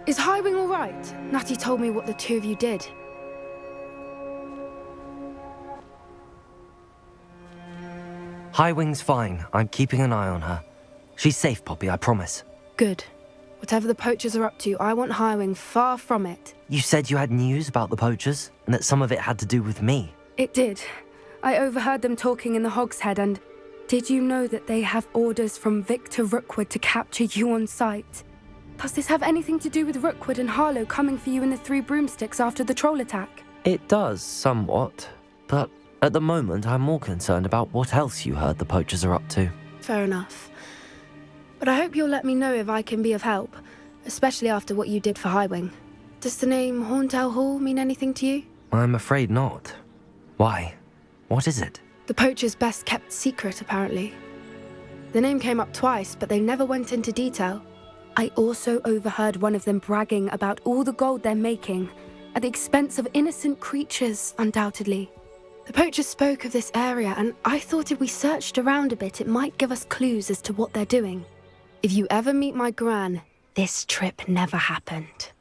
Is Highwing all right? Natty told me what the two of you did. Highwing's fine. I'm keeping an eye on her. She's safe, Poppy, I promise. Good. Whatever the poachers are up to, I want Highwing far from it. You said you had news about the poachers, and that some of it had to do with me. It did. I overheard them talking in the Hogshead, and did you know that they have orders from Victor Rookwood to capture you on sight? Does this have anything to do with Rookwood and Harlow coming for you in the Three Broomsticks after the troll attack? It does, somewhat. But at the moment, I'm more concerned about what else you heard the poachers are up to. Fair enough. But I hope you'll let me know if I can be of help, especially after what you did for Highwing. Does the name Horntail Hall mean anything to you? I'm afraid not. Why? What is it? The poachers' best-kept secret, apparently. The name came up twice, but they never went into detail. I also overheard one of them bragging about all the gold they're making, at the expense of innocent creatures, undoubtedly. The poachers spoke of this area, and I thought if we searched around a bit, it might give us clues as to what they're doing. If you ever meet my gran, this trip never happened.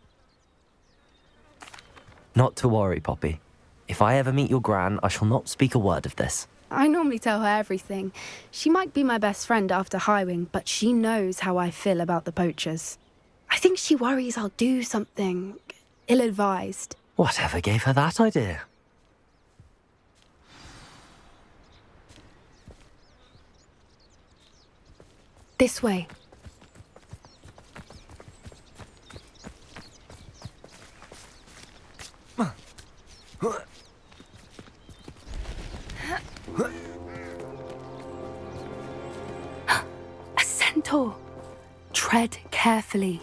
Not to worry, Poppy. If I ever meet your gran, I shall not speak a word of this. I normally tell her everything. She might be my best friend after Highwing, but she knows how I feel about the poachers. I think she worries I'll do something ill-advised. Whatever gave her that idea? This way. A centaur. Tread carefully.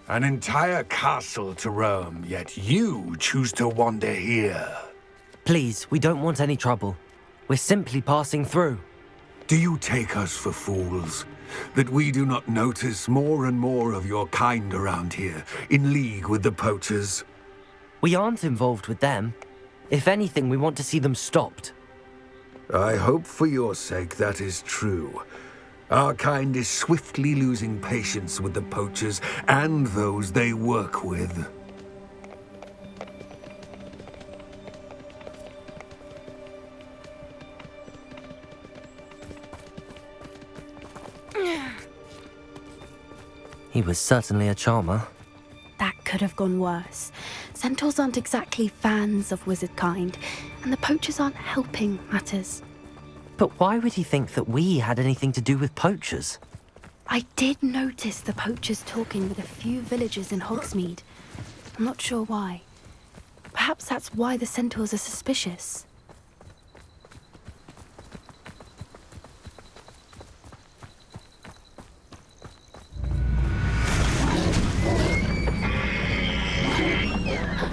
An entire castle to roam, yet you choose to wander here. Please, we don't want any trouble. We're simply passing through. Do you take us for fools? That we do not notice more and more of your kind around here, in league with the poachers? We aren't involved with them. If anything, we want to see them stopped. I hope for your sake that is true. Our kind is swiftly losing patience with the poachers and those they work with. He was certainly a charmer. That could have gone worse. Centaurs aren't exactly fans of wizard kind, and the poachers aren't helping matters. But why would he think that we had anything to do with poachers? I did notice the poachers talking with a few villagers in Hogsmeade. I'm not sure why. Perhaps that's why the centaurs are suspicious.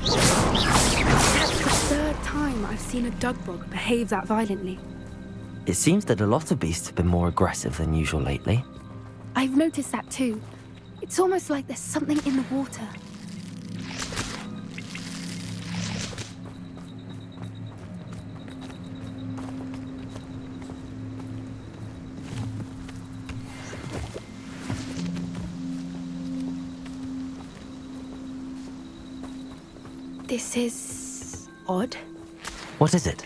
That's the third time I've seen a dugbog behave that violently. It seems that a lot of beasts have been more aggressive than usual lately. I've noticed that too. It's almost like there's something in the water. This is odd. What is it?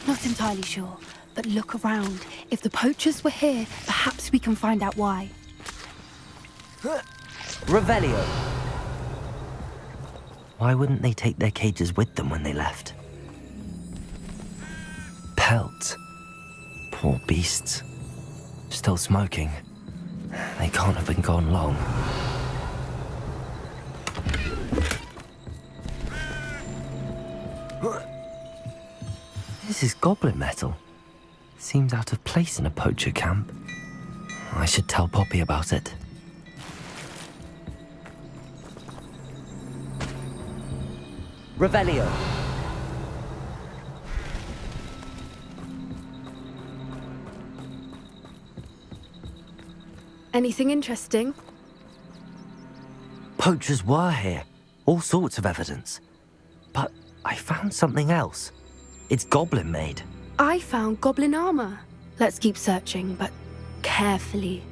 Not entirely sure, but look around. If the poachers were here, perhaps we can find out why. Revelio! Why wouldn't they take their cages with them when they left? Pelts. Poor beasts. Still smoking. They can't have been gone long. This is goblin metal. Seems out of place in a poacher camp. I should tell Poppy about it. Revelio. Anything interesting? Poachers were here. All sorts of evidence. But I found something else. It's goblin made. I found goblin armor. Let's keep searching, but carefully.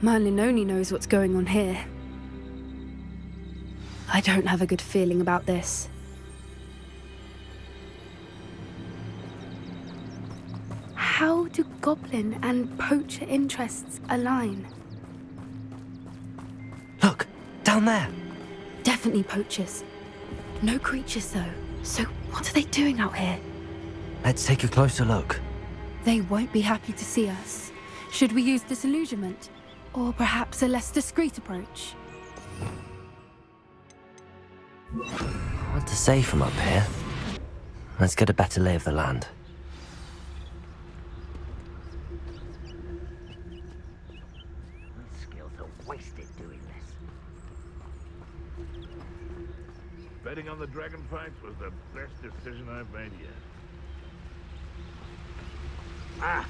Merlin only knows what's going on here. I don't have a good feeling about this. How do goblin and poacher interests align? Look, down there. Definitely poachers. No creatures, though. So what are they doing out here? Let's take a closer look. They won't be happy to see us. Should we use disillusionment? Or perhaps a less discreet approach? Hard to say from up here. Let's get a better lay of the land. Skills are wasted doing this. Betting on the dragon fights was the best decision I've made yet. Ah!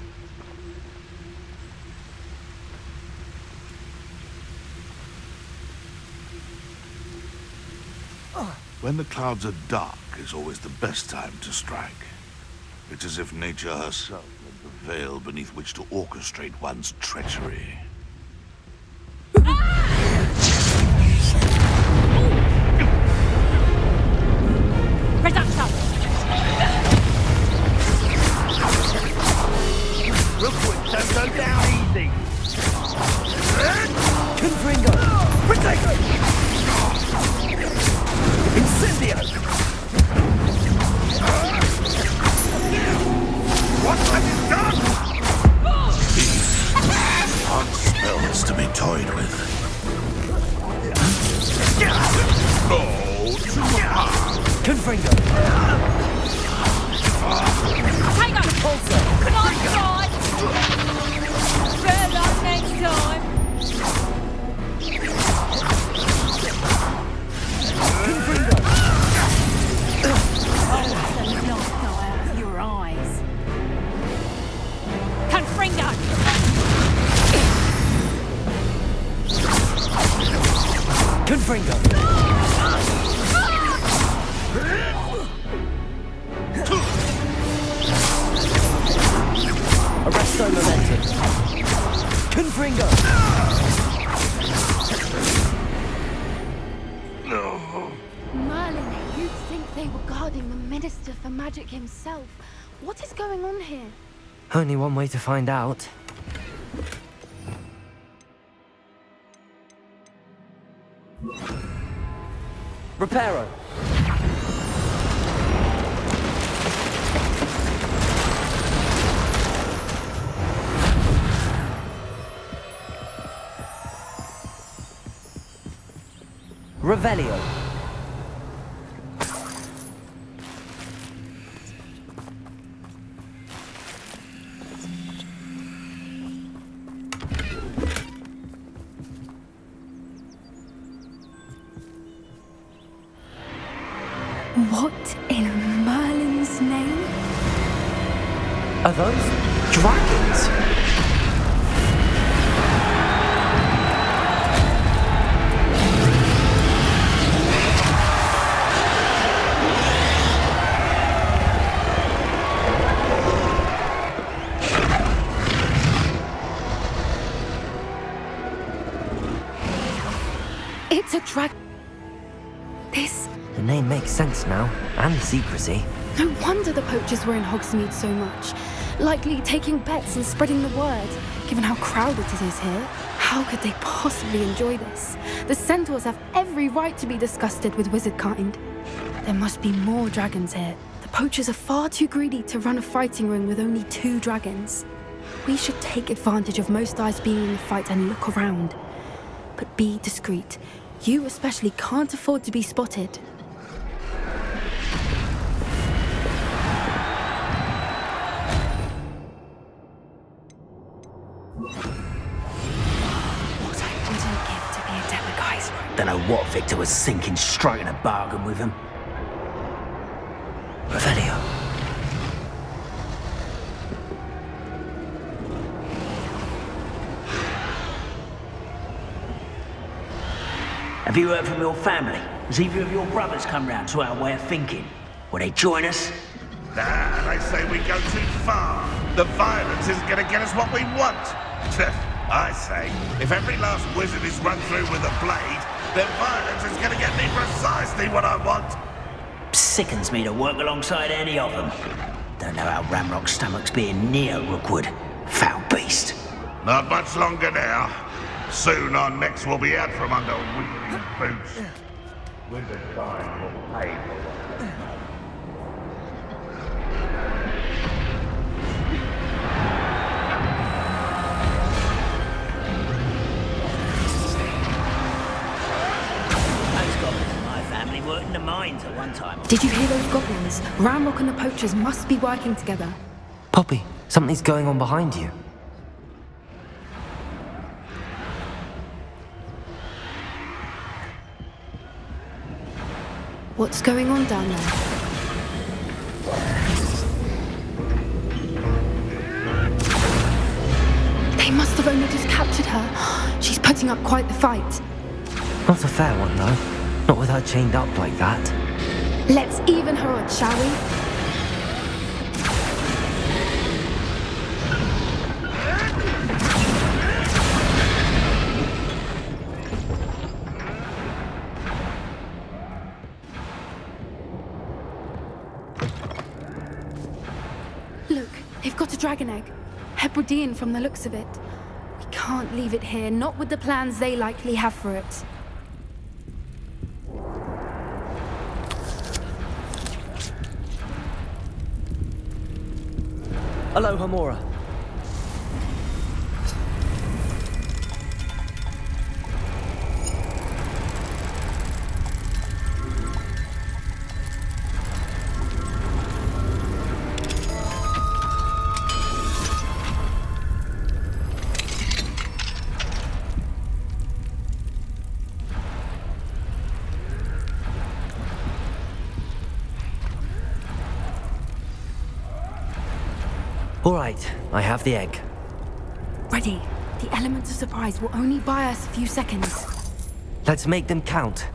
When the clouds are dark is always the best time to strike. It's as if nature herself led the veil beneath which to orchestrate one's treachery. Real quick, don't go down easy! Confringo! Protego! Incendio! What have you done? These aren't spells to be toyed with. Go to hard! Confringo! Hang on! Come on, guys! Better luck next time! Confringo! Oh, the light go out of your eyes. Confringo! Confringo! Arresto momentum. Confringo! Merlin, you'd think they were guarding the Minister for Magic himself. What is going on here? Only one way to find out. Reparo! Revelio! What in Merlin's name? Are those dragons? It's a dragon. This... The name makes sense now, and the secrecy. No wonder the poachers were in Hogsmeade so much. Likely taking bets and spreading the word, given how crowded it is here. How could they possibly enjoy this? The centaurs have every right to be disgusted with wizard kind. There must be more dragons here. The poachers are far too greedy to run a fighting ring with only 2 dragons. We should take advantage of most eyes being in the fight and look around. But be discreet. You especially can't afford to be spotted. What I wouldn't give to be a Demogeister. Don't know what Victor was thinking, striking a bargain with him. Revelio. Have you heard from your family? Has either of your brothers come round to our way of thinking? Will they join us? Nah, they say we go too far. The violence isn't gonna get us what we want. I say, if every last wizard is run through with a blade, then violence is gonna get me precisely what I want. Sickens me to work alongside any of them. Don't know how Ramrock's stomach's being near Rookwood. Foul beast. Not much longer now. Soon our necks will be out from under wizarding boots. Wizard time will pay for it. Worked in the mines at one time. Did you hear those goblins? Ramrock and the poachers must be working together. Poppy, something's going on behind you. What's going on down there? They must have only just captured her. She's putting up quite the fight. Not a fair one, though. Not with her chained up like that. Let's even her odds, shall we? Look, they've got a dragon egg. Hebridean from the looks of it. We can't leave it here, not with the plans they likely have for it. Hello, Hamora. All right, I have the egg. Ready. The element of surprise will only buy us a few seconds. Let's make them count.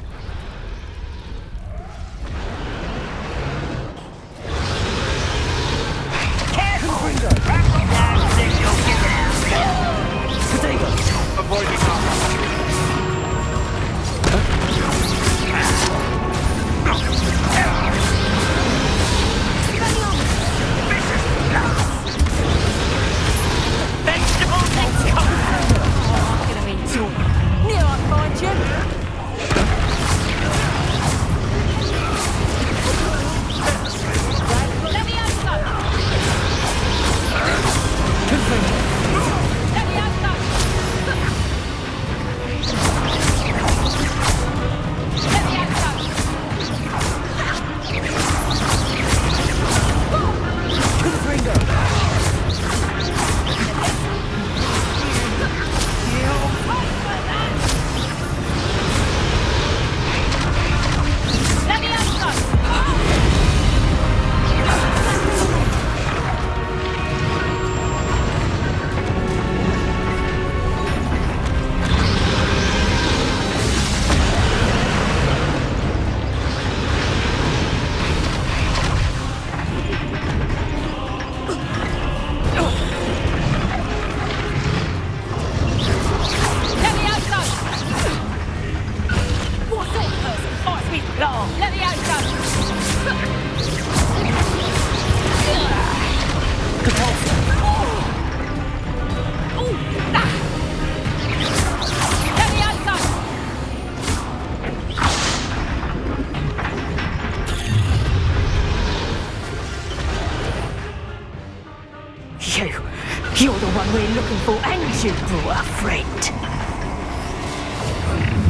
You're the one we're looking for, and you brought a friend.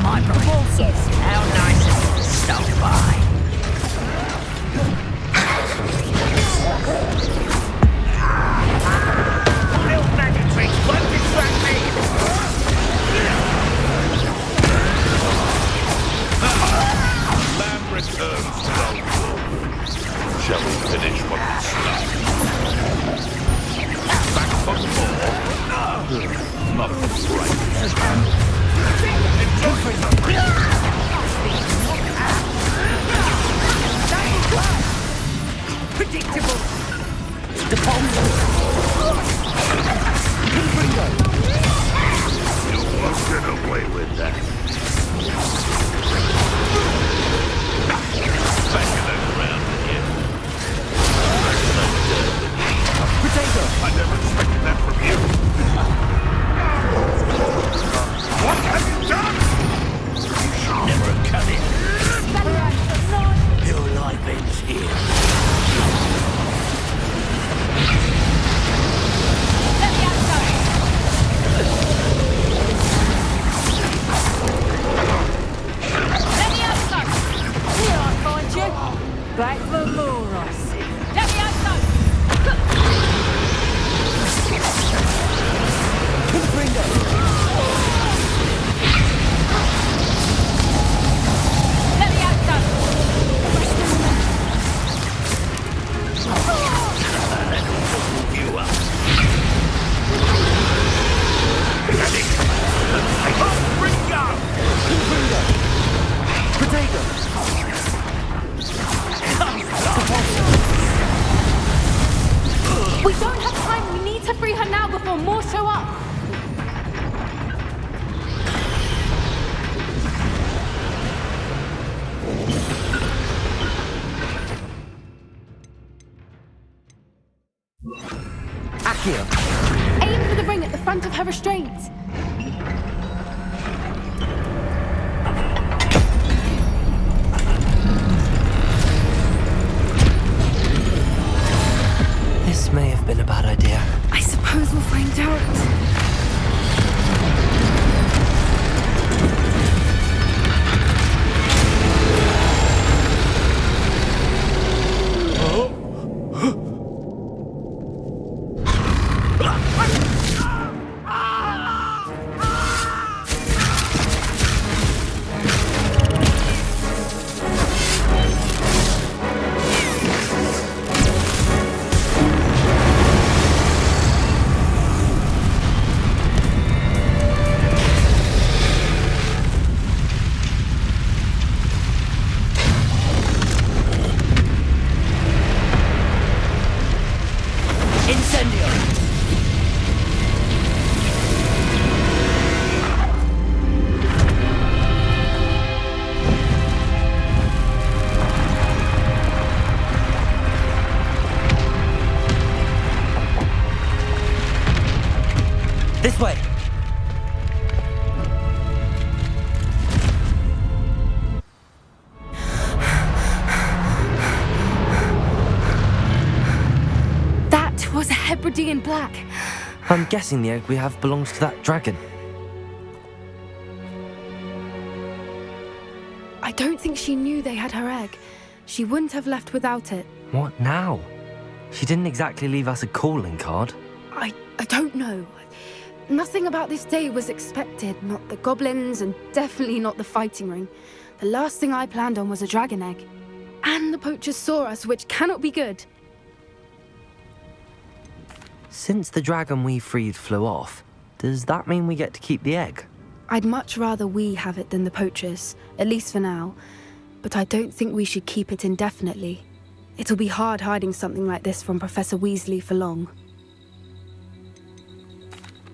My proposals. How nice of you to stop by. Little magic tricks won't distract me. Lamb returns to the wolf. Shall we finish what we started? Back for more? Not right. Predictable. The bomb. Won't get away with that. Back in the ground again. Potato! I never expected that from you. What have you done? You should never have come in. Your life ends here. Let me outside. Let me outside. Here I find you. Back for more, I see. Let me outside. Let me outside. You up. Potato! We don't have time. We need to free her now before more show up. Accio! Aim for the ring at the front of her restraint. This may have been a bad idea. I suppose we'll find out. This way! That was a Hebridean black. I'm guessing the egg we have belongs to that dragon. I don't think she knew they had her egg. She wouldn't have left without it. What now? She didn't exactly leave us a calling card. I don't know. Nothing about this day was expected. Not the goblins, and definitely not the fighting ring. The last thing I planned on was a dragon egg. And the poachers saw us, which cannot be good. Since the dragon we freed flew off, does that mean we get to keep the egg? I'd much rather we have it than the poachers, at least for now. But I don't think we should keep it indefinitely. It'll be hard hiding something like this from Professor Weasley for long.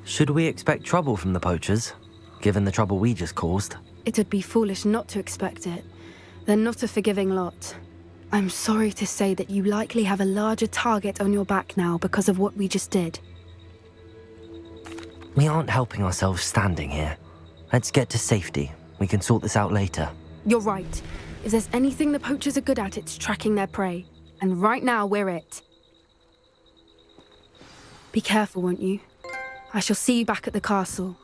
Should we expect trouble from the poachers, given the trouble we just caused? It'd be foolish not to expect it. They're not a forgiving lot. I'm sorry to say that you likely have a larger target on your back now because of what we just did. We aren't helping ourselves standing here. Let's get to safety. We can sort this out later. You're right. If there's anything the poachers are good at, it's tracking their prey. And right now, we're it. Be careful, won't you? I shall see you back at the castle.